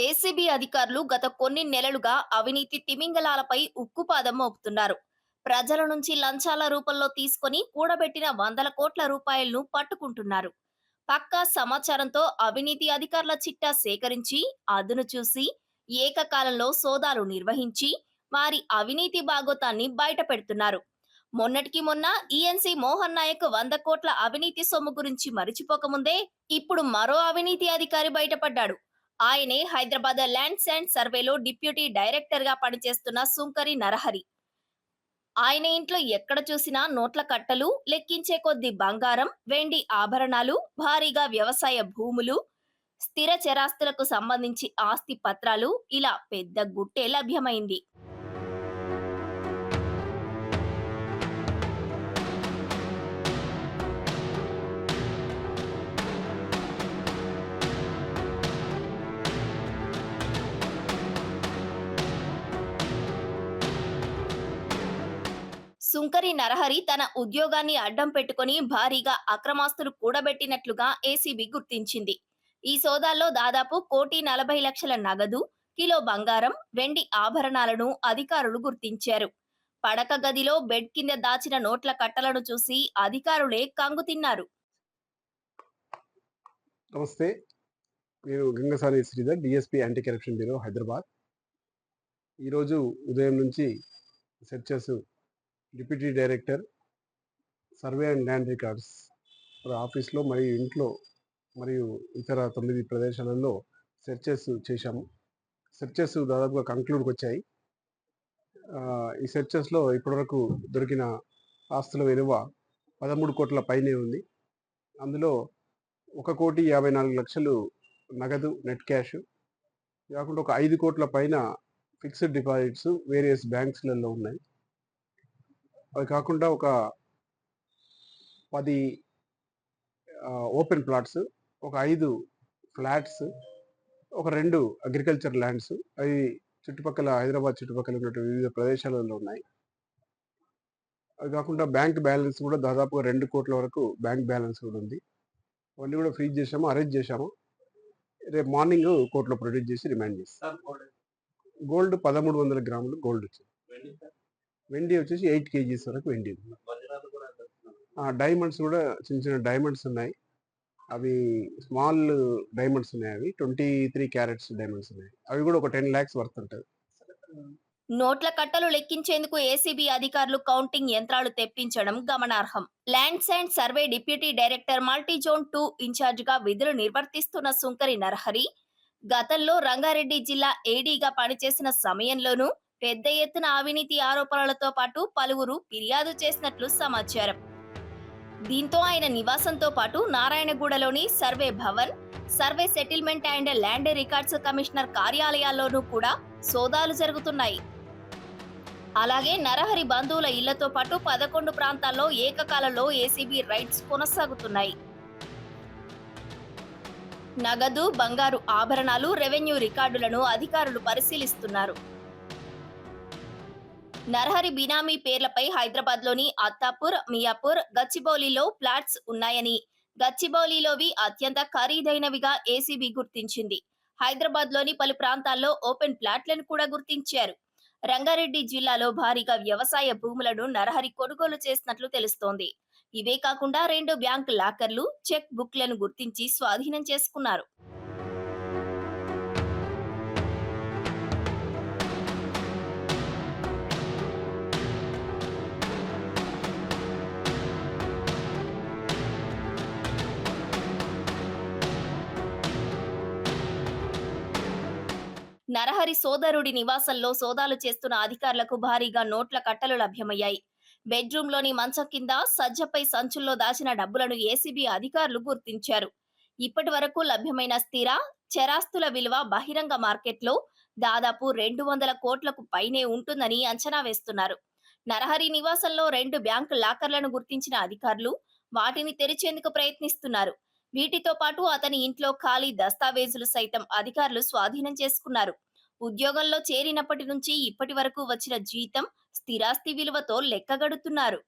ACB అధికారులు గత కొన్ని నెలలుగా అవినీతి తిమింగలాలపై ఉక్కుపాదం మోపుతున్నారు. ప్రజల నుంచి లంచాల రూపంలో తీసుకొని కూడబెట్టిన వందల కోట్ల రూపాయలను పట్టుకుంటున్నారు. పక్కా సమాచారంతో అవినీతి అధికారుల చిట్టా సేకరించి అదును చూసి ఏకకాలంలో సోదాలు నిర్వహించి వారి అవినీతి బాగోతాన్ని బయట పెడుతున్నారు. మొన్నటికి మొన్న ఈఎన్సీ మోహన్ నాయక్ 100 కోట్ల అవినీతి సొమ్ము గురించి మరిచిపోకముందే ఇప్పుడు మరో అవినీతి అధికారి బయటపడ్డాడు. ఆయనే హైదరాబాద్ ల్యాండ్స్ అండ్ సర్వేలో డిప్యూటీ డైరెక్టర్ గా పనిచేస్తున్న సుంకరి నరహరి. ఆయన ఇంట్లో ఎక్కడ చూసినా నోట్ల కట్టలు, లెక్కించే కొద్ది బంగారం, వెండి ఆభరణాలు, భారీగా వ్యవసాయ భూములు, స్థిర చరాస్తులకు సంబంధించి ఆస్తి పత్రాలు, ఇలా పెద్ద గుట్టే లభ్యమైంది. సుంకరి నరహరి తన ఉద్యోగాన్ని అడ్డం పెట్టుకుని భారీగా అక్రమాస్తులు కూడబెట్టినట్లుగా ఏసీబీ గుర్తించింది. ఈ సోదాల్లో దాదాపు 1,40,00,000 నగదు, కిలో బంగారం, వెండి ఆభరణాలను అధికారులు గుర్తించారు. పడక గదిలో బెడ్ కింద దాచిన నోట్ల కట్టలను చూసి అధికారులే కంగుతిన్నారు. నమస్తే. నేను Gangasani Sridhar, DSP anti corruption bureau, Hyderabad. ఈరోజు ఉదయం నుంచి searches deputy director survey and land records ఆఫీస్లో మరియు ఇంట్లో మరియు ఇతర 9 ప్రదేశాలలో సెర్చెస్ చేశాము. సెర్చెస్ దాదాపుగా కంక్లూడ్కి వచ్చాయి. ఈ సెర్చెస్లో ఇప్పటివరకు దొరికిన ఆస్తుల విలువ 13 కోట్ల పైనే ఉంది. అందులో 1,54,00,000 నగదు, నెట్ క్యాష్ కాకుండా ఒక 5 కోట్ల పైన ఫిక్స్డ్ డిపాజిట్స్ వేరియస్ బ్యాంక్స్లలో ఉన్నాయి. అవి కాకుండా ఒక 10 ఓపెన్ ప్లాట్స్, ఒక 5 ఫ్లాట్స్, ఒక 2 అగ్రికల్చర్ ల్యాండ్స్, అవి హైదరాబాద్ చుట్టుపక్కల ఉన్నటువంటి వివిధ ప్రదేశాలలో ఉన్నాయి. అవి కాకుండా బ్యాంక్ బ్యాలెన్స్ కూడా దాదాపుగా 2 కోట్ల వరకు బ్యాంక్ బ్యాలెన్స్ కూడా ఉంది. అవన్నీ కూడా ఫ్రీజ్ చేశాము, అరెస్ట్ చేశాము. రేపు మార్నింగ్ కోర్టులో ప్రొడ్యూస్ చేసి రిమాండ్ చేస్తాం. గోల్డ్ 1,300 గ్రాములు గోల్డ్ వచ్చింది. వెండి వచ్చేసి 8 kgs వరకు వెండి ఉంది. డైమండ్స్ కూడా చిన్న చిన్న డైమండ్స్ ఉన్నాయి. అవి స్మాల్ డైమండ్స్ ఉన్నాయి. అవి 23 క్యారెట్స్ డైమండ్స్ ఉన్నాయి. అవి కూడా ఒక 10 lakhs వర్త్ ఉంటుంది. నోట్ల కట్టలు లెక్కించేందుకు ఏసీబీ అధికారులు కౌంటింగ్ యంత్రాలు తెప్పించడం గమనార్హం. Lands and survey deputy director multizone 2 in charge గా విధులు నిర్వర్తిస్తున్న సుంకరి నరహరి గతంలో రంగారెడ్డి జిల్లా ఏడీగా పనిచేసిన సమయంలోనూ పెద్ద ఎత్తున అవినీతి ఆరోపణలతో పాటు పలువురు ఫిర్యాదు చేసినట్లు సమాచారం. దీంతో ఆయన నివాసంతో పాటు నారాయణగూడలోని survey Bhavan, survey settlement and land records commissioner కార్యాలయాల్లోనూ కూడా సోదాలు జరుగుతున్నాయి. అలాగే నరహరి బంధువుల ఇళ్లతో పాటు 11 ప్రాంతాల్లో ఏకకాలంలో ఏసీబీ రైడ్స్ కొనసాగుతున్నాయి. నగదు, బంగారు ఆభరణాలు, రెవెన్యూ రికార్డులను అధికారులు పరిశీలిస్తున్నారు. నరహరి బినామీ పేర్లపై హైదరాబాద్లోని అత్తాపూర్, మియాపూర్, గచ్చిబౌలిలో ఫ్లాట్స్ ఉన్నాయని, గచ్చిబౌలిలోవి అత్యంత ఖరీదైనవిగా ఏసీబీ గుర్తించింది. హైదరాబాద్లోని పలు ప్రాంతాల్లో ఓపెన్ ప్లాట్లను కూడా గుర్తించారు. రంగారెడ్డి జిల్లాలో భారీగా వ్యవసాయ భూములను నరహరి కొనుగోలు చేసినట్లు తెలుస్తోంది. ఇవే కాకుండా 2 బ్యాంక్ లాకర్లు, చెక్ బుక్లను గుర్తించి స్వాధీనం చేసుకున్నారు. నరహరి సోదరుడి నివాసంలో సోదాలు చేస్తున్న అధికారులకు భారీగా నోట్ల కట్టలు లభ్యమయ్యాయి. బెడ్రూమ్ లోని మంచం కింద సజ్జపై సంచుల్లో దాచిన డబ్బులను ఏసీబీ అధికారులు గుర్తించారు. ఇప్పటి వరకు లభ్యమైన స్థిర, చరాస్తుల విలువ బహిరంగ మార్కెట్లో దాదాపు 200 కోట్లకు పైనే ఉంటుందని అంచనా వేస్తున్నారు. నరహరి నివాసంలో 2 బ్యాంకు లాకర్లను గుర్తించిన అధికారులు వాటిని తెరిచేందుకు ప్రయత్నిస్తున్నారు. వీటితో పాటు అతని ఇంట్లో ఖాళీ దస్తావేజులు సైతం అధికారులు స్వాధీనం చేసుకున్నారు. ఉద్యోగంలో చేరినప్పటి నుంచి ఇప్పటి వరకు వచ్చిన జీతం, స్థిరాస్తి విలువతో లెక్కగడుతున్నారు.